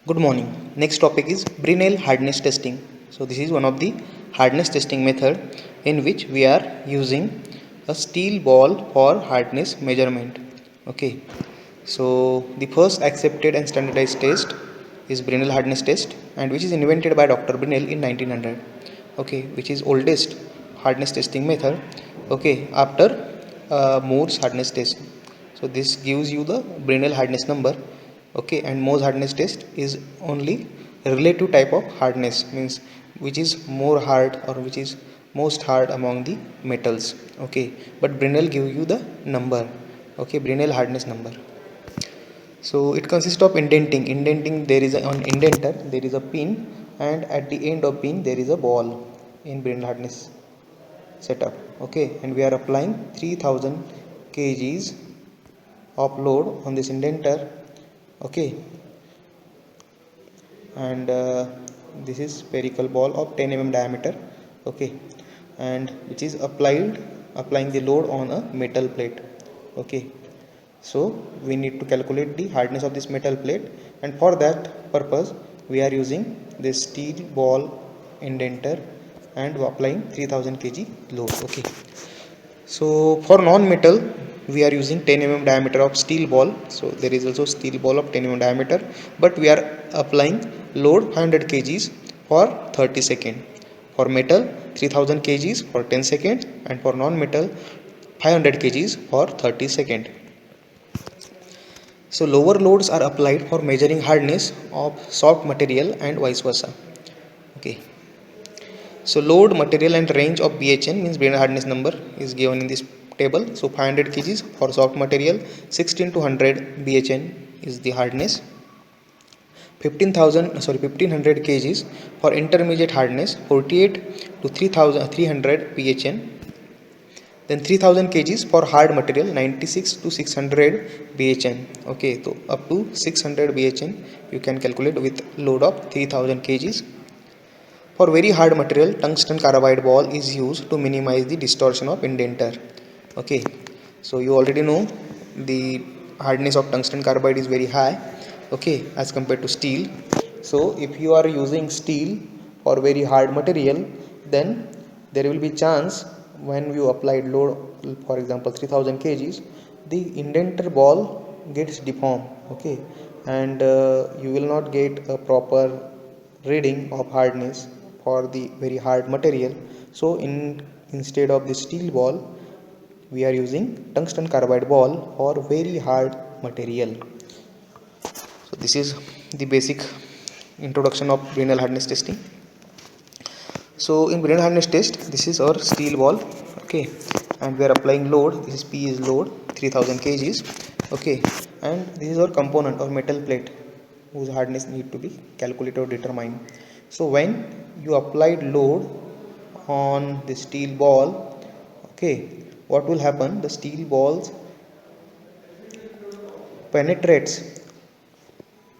Good morning. Next topic is Brinell hardness testing. So this is one of the hardness testing method in which we are using a steel ball for hardness measurement. Okay. So the first accepted and standardized test is Brinell hardness test, and which is invented by Dr. Brinell in 1900. Okay, which is oldest hardness testing method. Okay, after Moore's hardness test. So this gives you the Brinell hardness number. Okay, and Mohs hardness test is only relative type of hardness, means which is more hard or which is most hard among the metals. Okay, but Brinell give you the number. Okay, Brinell hardness number. So it consists of indenting there is on indenter there is a pin, and at the end of pin there is a ball in Brinell hardness setup. Okay, and we are applying 3000 kgs of load on this indenter. Okay, and this is spherical ball of 10 mm diameter. Okay, and which is applying the load on a metal plate. Okay, so we need to calculate the hardness of this metal plate, and for that purpose we are using this steel ball indenter and applying 3000 kg load. Okay, so for non-metal we are using 10 mm diameter of steel ball. So there is also steel ball of 10 mm diameter, but we are applying load 500 kgs for 30 seconds. For metal 3000 kgs for 10 seconds, and for non-metal 500 kgs for 30 seconds. So lower loads are applied for measuring hardness of soft material and vice versa. Okay. So load, material and range of BHN means Brinell hardness number is given in this table. So 500 kgs for soft material, 16 to 100 BHN is the hardness. 1500 kgs for intermediate hardness, 48 to 300 BHN. Then 3000 kgs for hard material, 96 to 600 BHN. Okay, so up to 600 BHN you can calculate with load of 3000 kgs. For very hard material, tungsten carbide ball is used to minimize the distortion of indenter. Okay, so you already know the hardness of tungsten carbide is very high. Okay, as compared to steel. So if you are using steel for very hard material, then there will be chance when you applied load, for example 3000 kgs, the indenter ball gets deformed. Okay, and you will not get a proper reading of hardness for the very hard material. So instead of the steel ball we are using tungsten carbide ball for very hard material. So this is the basic introduction of Brinell hardness testing. So in Brinell hardness test, this is our steel ball. Okay, and we are applying load. This is P is load 3000 kgs. Okay, and this is our component or metal plate whose hardness need to be calculated or determined. So when you applied load on the steel ball, okay, what will happen? The steel balls penetrates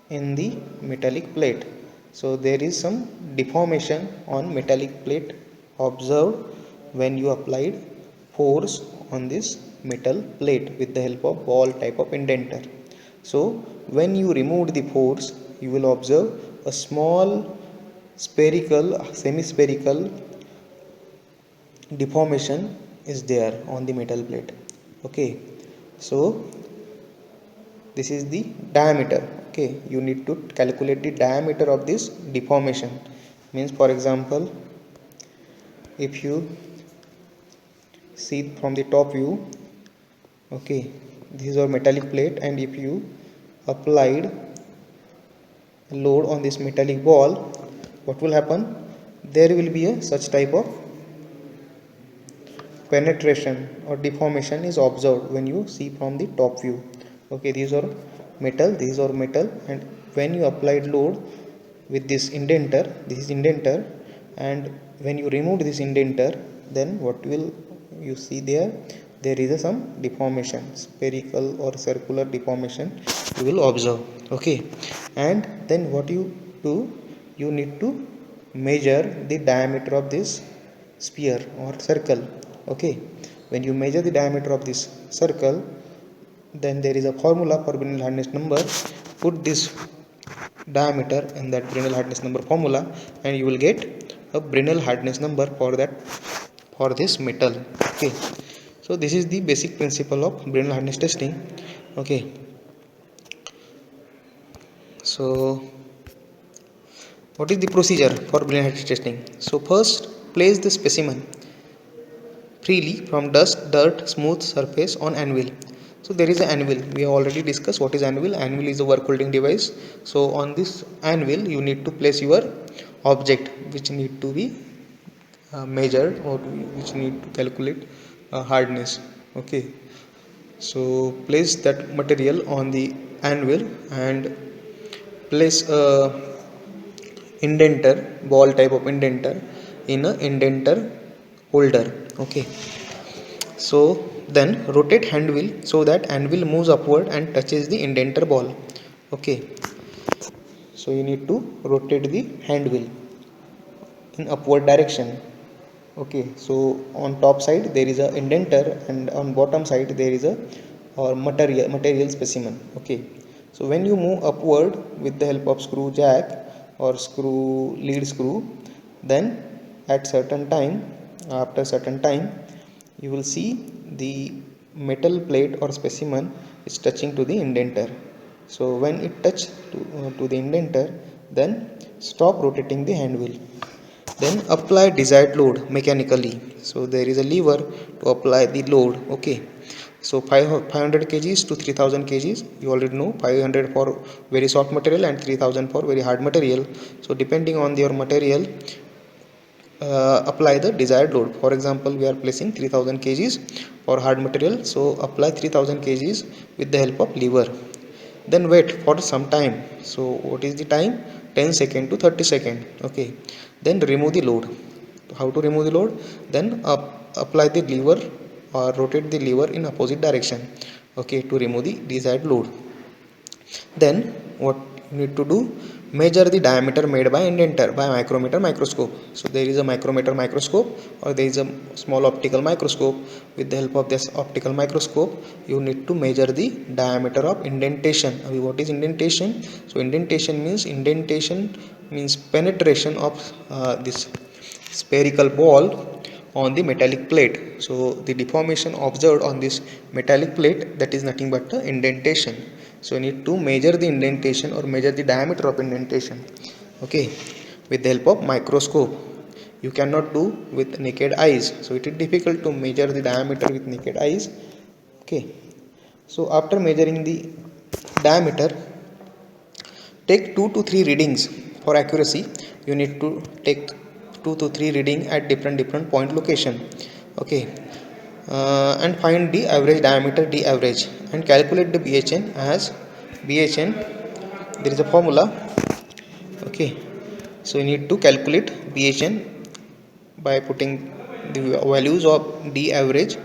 in the metallic plate. So there is some deformation on metallic plate observed when you applied force on this metal plate with the help of ball type of indenter. So when you remove the force, you will observe a small spherical, semi-spherical deformation is there on the metal plate. Okay, so this is the diameter. Okay, you need to calculate the diameter of this deformation. Means, for example, if you see from the top view, okay, this is our metallic plate, and if you applied load on this metallic ball, what will happen? There will be a such type of penetration or deformation is observed when you see from the top view. Okay, these are metal, and when you applied load with this indenter, this is indenter, and when you remove this indenter, then what will you see there? There is some deformation, spherical or circular deformation you will observe. Okay, and then what you do? You need to measure the diameter of this sphere or circle. Okay, when you measure the diameter of this circle, then there is a formula for Brinell hardness number. Put this diameter in that Brinell hardness number formula, and you will get a Brinell hardness number for this metal. Okay, so this is the basic principle of Brinell hardness testing. Okay, so what is the procedure for Brinell hardness testing? So first, place the specimen freely from dust, dirt, smooth surface on anvil. So there is an anvil. We have already discussed what is anvil. Anvil is a work holding device. So on this anvil, you need to place your object, which need to be measured, or which need to calculate hardness. Okay. So place that material on the anvil and place a indenter, ball type of indenter, in a indenter holder. Okay, so then rotate hand wheel so that anvil moves upward and touches the indenter ball. Okay, so you need to rotate the hand wheel in upward direction. Okay, so on top side there is a indenter, and on bottom side there is a or material specimen. Okay, so when you move upward with the help of screw jack or screw lead screw, then at certain time, after certain time, you will see the metal plate or specimen is touching to the indenter. So when it touch to the indenter, then stop rotating the hand wheel. Then apply desired load mechanically. So there is a lever to apply the load. Okay, so 500 kgs to 3000 kgs, you already know, 500 for very soft material and 3000 for very hard material. So depending on your material, apply the desired load. For example, we are placing 3000 kgs for hard material, so apply 3000 kgs with the help of lever. Then wait for some time. So what is the time? 10 second to 30 second. Okay, then remove the load. How to remove the load? Then apply the lever or rotate the lever in opposite direction. Okay, to remove the desired load. Then what you need to do? Measure the diameter made by indenter by micrometer microscope. So there is a micrometer microscope, or there is a small optical microscope. With the help of this optical microscope, you need to measure the diameter of indentation. What is indentation? So indentation means penetration of this spherical ball on the metallic plate. So the deformation observed on this metallic plate, that is nothing but the indentation. So you need to measure the indentation or measure the diameter of indentation. Okay, with the help of microscope. You cannot do with naked eyes. So it is difficult to measure the diameter with naked eyes. Okay, so after measuring the diameter, take 2 to 3 readings. For accuracy, you need to take 2 to 3 reading at different point location. Okay, and find the average diameter, d average, and calculate the BHN as BHN. There is a formula. Okay, so you need to calculate BHN by putting the values of d average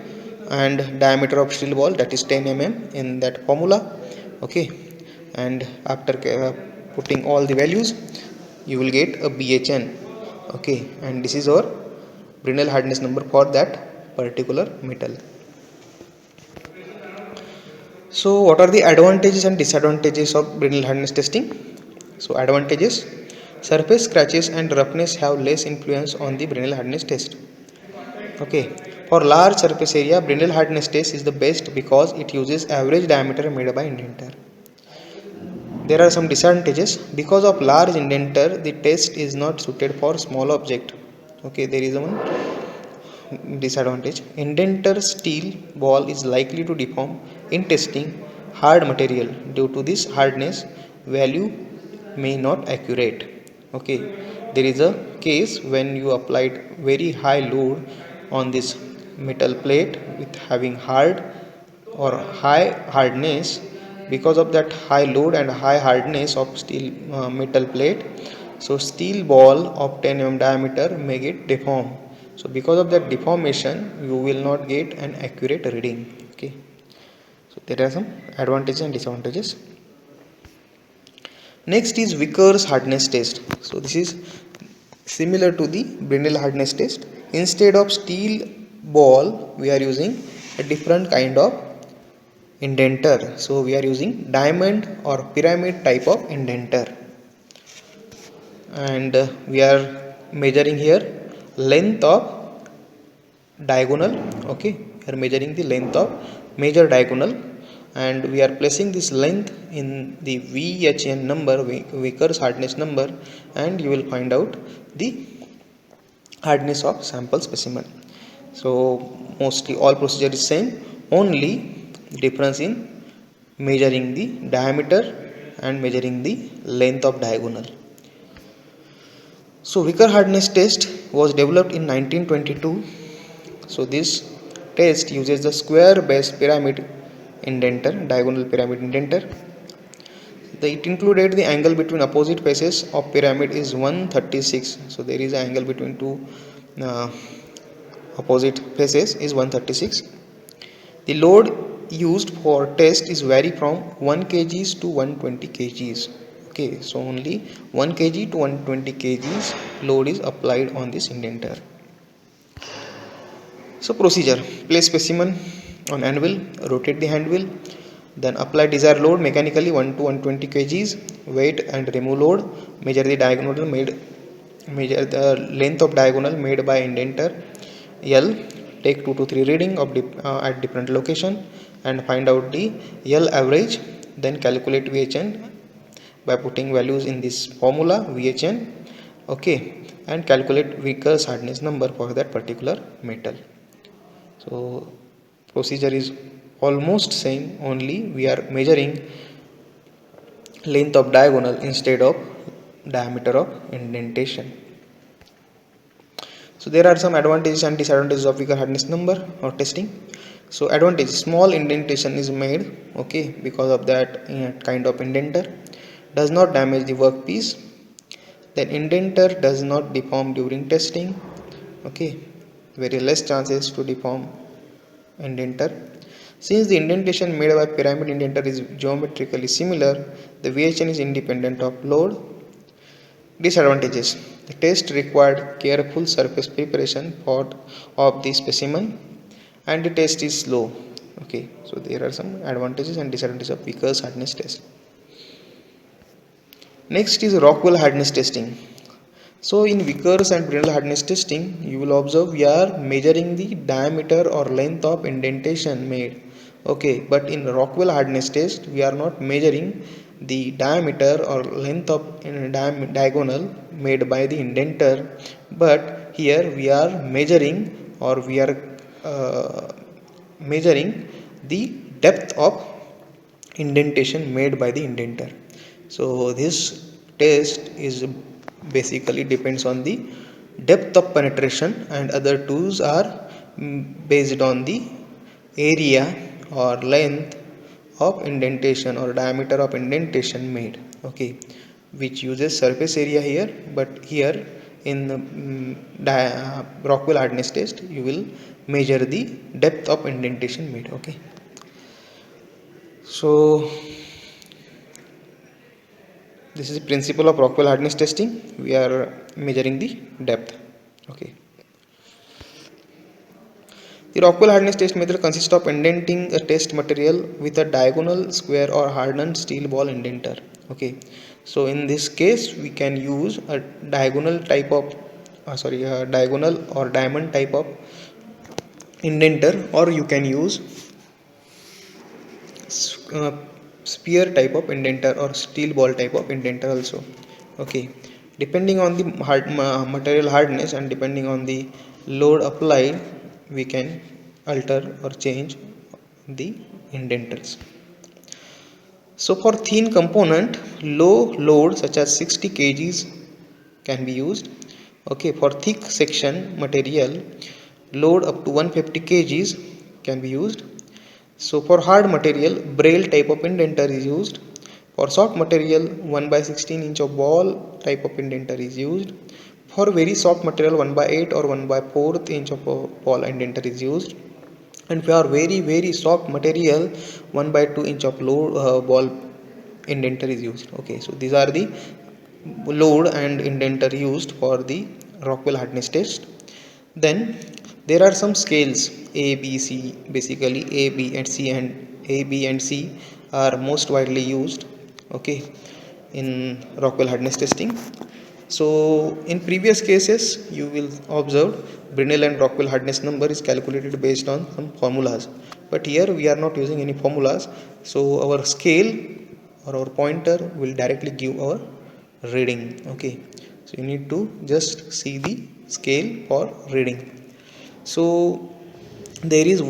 and diameter of steel ball, that is 10 mm, in that formula. Okay, and after putting all the values, you will get a BHN. Okay, and this is our Brinell hardness number for that particular metal. So what are the advantages and disadvantages of Brinell hardness testing? So advantages: surface scratches and roughness have less influence on the Brinell hardness test. Okay, for large surface area, Brinell hardness test is the best because it uses average diameter made by indenter. There are some disadvantages. Because of large indenter, the test is not suited for small object. Okay, there is one disadvantage. Indenter steel ball is likely to deform in testing hard material. Due to this hardness, value may not accurate. Okay, there is a case when you applied very high load on this metal plate with having hard or high hardness. Because of that high load and high hardness of steel metal plate, so steel ball of 10 mm diameter may get deformed. So because of that deformation, you will not get an accurate reading. Okay, so there are some advantages and disadvantages. Next is Vickers hardness test. So this is similar to the Brinell hardness test. Instead of steel ball, we are using a different kind of indenter. So we are using diamond or pyramid type of indenter. and we are measuring here length of diagonal. Okay, we are measuring the length of major diagonal, and we are placing this length in the VHN number, Vickers hardness number, and you will find out the hardness of sample specimen. So mostly all procedure is same, only difference in measuring the diameter and measuring the length of diagonal. So Vickers hardness test was developed in 1922. So this test uses the square base pyramid indenter, diagonal pyramid indenter. It included the angle between opposite faces of pyramid is 136. So there is an angle between two uh, opposite faces is 136. The load used for test is vary from 1 kgs to 120 kgs. Okay, so only 1 kg to 120 kgs load is applied on this indenter. So procedure: place specimen on anvil, rotate the hand wheel, then apply desired load mechanically 1 to 120 kgs, wait and remove load, measure the length of diagonal made by indenter L, take 2 to 3 reading of at different location and find out the L average, then calculate VHN by putting values in this formula VHN. Okay, and calculate Vickers hardness number for that particular metal. So procedure is almost same, only we are measuring length of diagonal instead of diameter of indentation. So there are some advantages and disadvantages of Vickers hardness number or testing. So advantage: small indentation is made, okay, because of that kind of indenter, does not damage the workpiece, then indenter does not deform during testing, okay, very less chances to deform indenter. Since the indentation made by pyramid indenter is geometrically similar, the VHN is independent of load. Disadvantages: the test required careful surface preparation of the specimen, and the test is slow. Okay, so there are some advantages and disadvantages of Vickers hardness test. Next is Rockwell hardness testing. So in Vickers and Brinell hardness testing, you will observe we are measuring the diameter or length of indentation made. Okay, but in Rockwell hardness test, we are not measuring the diameter or length of diagonal made by the indenter, but here we are measuring, or we are measuring the depth of indentation made by the indenter. So this test is basically depends on the depth of penetration, and other tools are based on the area or length of indentation or diameter of indentation made, okay, which uses surface area here, but here in Rockwell hardness test you will measure the depth of indentation made. Okay, so this is the principle of Rockwell hardness testing. We are measuring the depth. Okay. The Rockwell hardness test method consists of indenting a test material with a diagonal, square or hardened steel ball indenter. Okay. So in this case we can use a diagonal type of diagonal or diamond type of indenter, or you can use spear type of indenter or steel ball type of indenter also. Okay, depending on the material hardness and depending on the load applied, we can alter or change the indenters. So for thin component, low load such as 60 kgs can be used. Okay, for thick section material, load up to 150 kgs can be used. So for hard material, braille type of indenter is used. For soft material, 1 by 16 inch of ball type of indenter is used. For very soft material, 1 by 8 or 1 by 4th inch of ball indenter is used. And for very soft material, 1 by 2 inch of ball indenter is used. Okay, so these are the load and indenter used for the Rockwell hardness test. Then there are some scales A, B, C. Basically A, B and C are most widely used, okay, in Rockwell hardness testing. So in previous cases you will observe Brinell and Rockwell hardness number is calculated based on some formulas, but here we are not using any formulas, so our scale or our pointer will directly give our reading. Okay, so you need to just see the scale for reading. So there is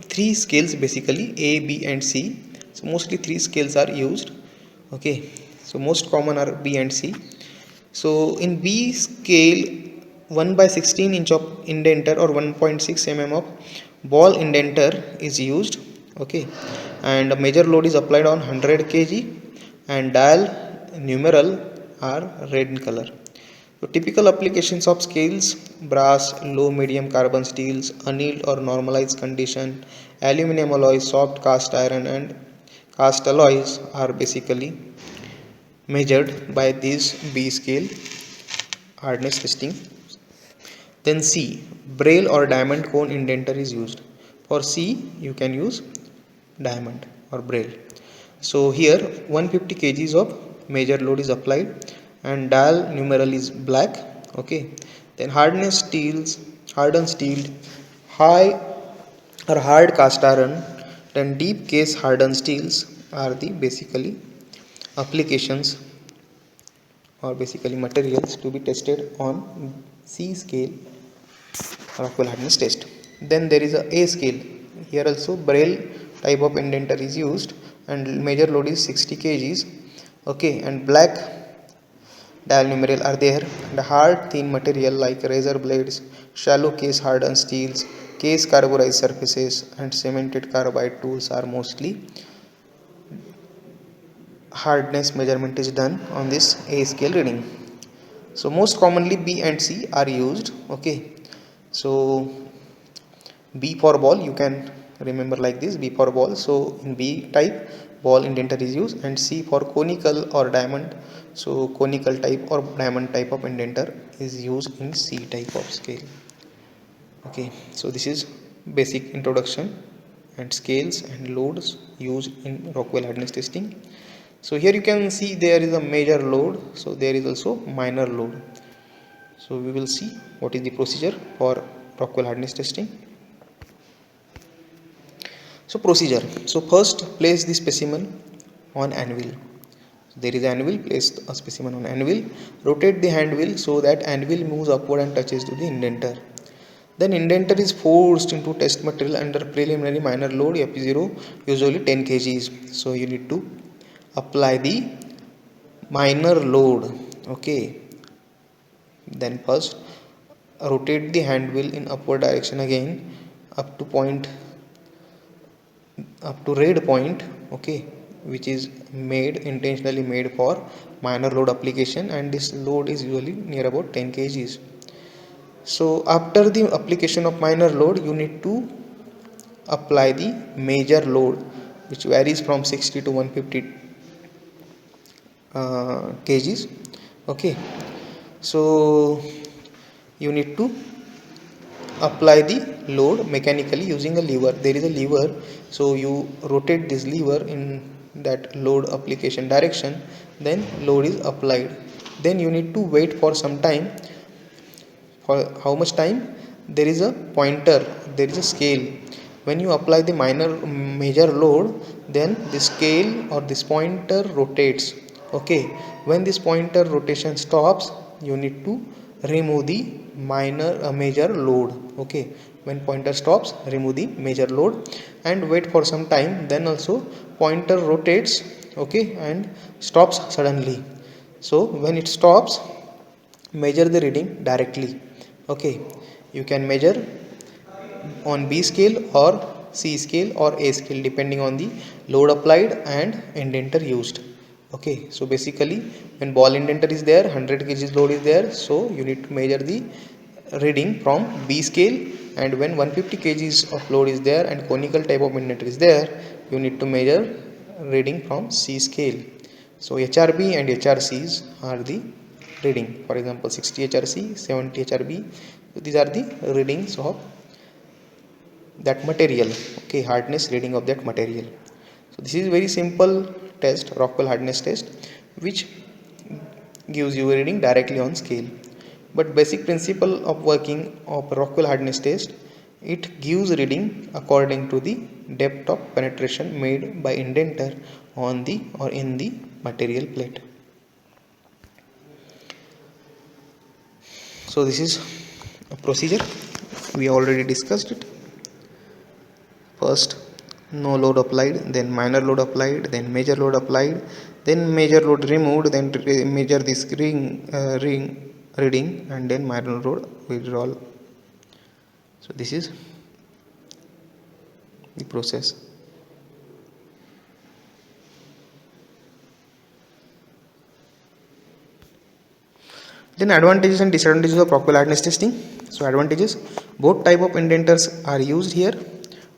three scales basically, A, B and C. So mostly three scales are used. Okay, so most common are B and C. So in B scale, 1 by 16 inch of indenter or 1.6 mm of ball indenter is used. Okay, and a major load is applied on 100 kg and dial numeral are red in color. So typical applications of scales: brass, low medium carbon steels, annealed or normalized condition, aluminum alloys, soft cast iron and cast alloys are basically measured by this B scale hardness testing. Then C, braille or diamond cone indenter is used. For C you can use diamond or braille. So here 150 kgs of major load is applied and dial numeral is black. Okay, then hardened steel, high or hard cast iron, then deep case hardened steels are the basically applications or basically materials to be tested on C scale Rockwell hardness test. Then there is a scale. Here also braille type of indenter is used and major load is 60 kgs. Okay, and black dial numeral are there, and hard thin material like razor blades, shallow case hardened steels, case carburized surfaces and cemented carbide tools are mostly hardness measurement is done on this A scale reading. So most commonly B and C are used. Okay, so B for ball, you can remember like this, B for ball. So in B type ball indenter is used, and C for conical or diamond. So conical type or diamond type of indenter is used in C type of scale. Okay, so this is basic introduction and scales and loads used in Rockwell hardness testing. So here you can see there is a major load, so there is also minor load. So we will see what is the procedure for Rockwell hardness testing. So procedure. So first place the specimen on anvil. There is anvil, place a specimen on anvil, rotate the handwheel so that anvil moves upward and touches to the indenter. Then indenter is forced into test material under preliminary minor load F0, usually 10 kgs. So you need to apply the minor load. Okay, then first rotate the handwheel in upward direction again up to red point. Okay, which is intentionally made for minor load application, and this load is usually near about 10 kgs. So after the application of minor load you need to apply the major load, which varies from 60 to 150 kgs. Okay, so you need to apply the load mechanically using a lever. There is a lever, so you rotate this lever in that load application direction, then load is applied. Then you need to wait for some time. For how much time? There is a pointer, there is a scale. When you apply the major load, then the scale or this pointer rotates. Okay, when this pointer rotation stops, you need to remove the major load. Okay, when pointer stops, remove the major load and wait for some time. Then also pointer rotates. Okay, and stops suddenly. So when it stops, measure the reading directly. Okay, you can measure on B scale or C scale or A scale depending on the load applied and indenter used. Okay, so basically when ball indenter is there, 100 kg load is there, so you need to measure the reading from B scale, and when 150 kgs of load is there and conical type of indenter is there, you need to measure reading from C scale. So HRB and HRCs are the reading. For example, 60 HRC, 70 HRB. So these are the readings of that material. Okay, hardness reading of that material. So this is very simple test, Rockwell hardness test, which gives you a reading directly on scale. But basic principle of working of Rockwell hardness test, it gives reading according to the depth of penetration made by indenter on the or in the material plate. So this is a procedure, we already discussed it. First no load applied, then minor load applied, then major load applied, then major load removed, then measure this ring reading, and then minor load withdrawal. So this is the process. Then advantages and disadvantages of Rockwell hardness testing. So advantages, both type of indenters are used here.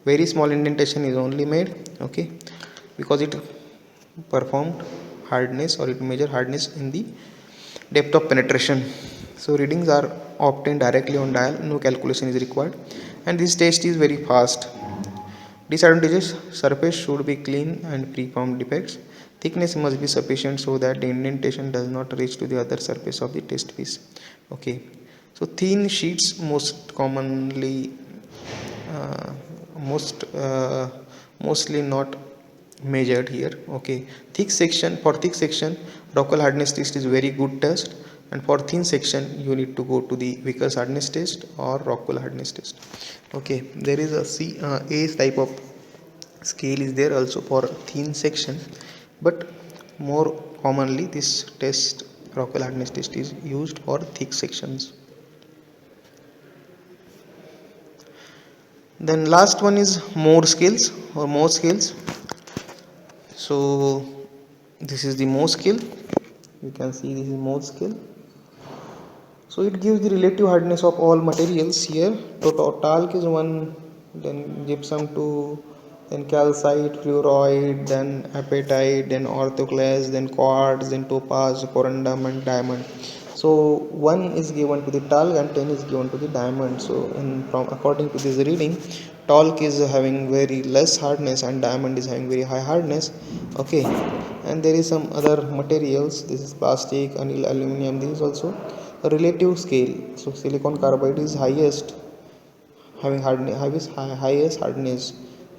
Very small indentation is only made, okay, because it performed hardness or it measure hardness in the depth of penetration. So readings are obtained directly on dial, no calculation is required, and this test is very fast. Disadvantages, surface should be clean and free from defects. Thickness must be sufficient so that the indentation does not reach to the other surface of the test piece. Okay, so thin sheets most commonly mostly not measured here. Okay, thick section, for thick section Rockwell hardness test is very good test, and for thin section you need to go to the Vickers hardness test or Rockwell hardness test. Okay, there is a type of scale is there also for thin section, but more commonly this test Rockwell hardness test is used for thick sections. Then last one is Mohr scales or Mohs scales. So this is the Mohs scale, you can see this is Mohs scale. So it gives the relative hardness of all materials here. So talc is 1, then gypsum 2, then calcite, fluorite, then apatite, then orthoclase, then quartz, then topaz, corundum, and diamond. So 1 is given to the talc and 10 is given to the diamond. So from according to this reading, talc is having very less hardness and diamond is having very high hardness. Okay, and there is some other materials. This is plastic, anil, aluminum. This is also a relative scale. So silicon carbide is highest, having highest hardness,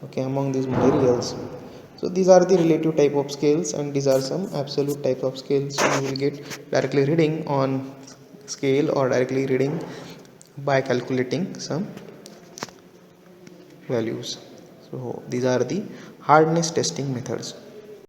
okay, among these materials. So these are the relative type of scales, and these are some absolute type of scales. So you will get directly reading on scale or directly reading by calculating some values. So these are the hardness testing methods.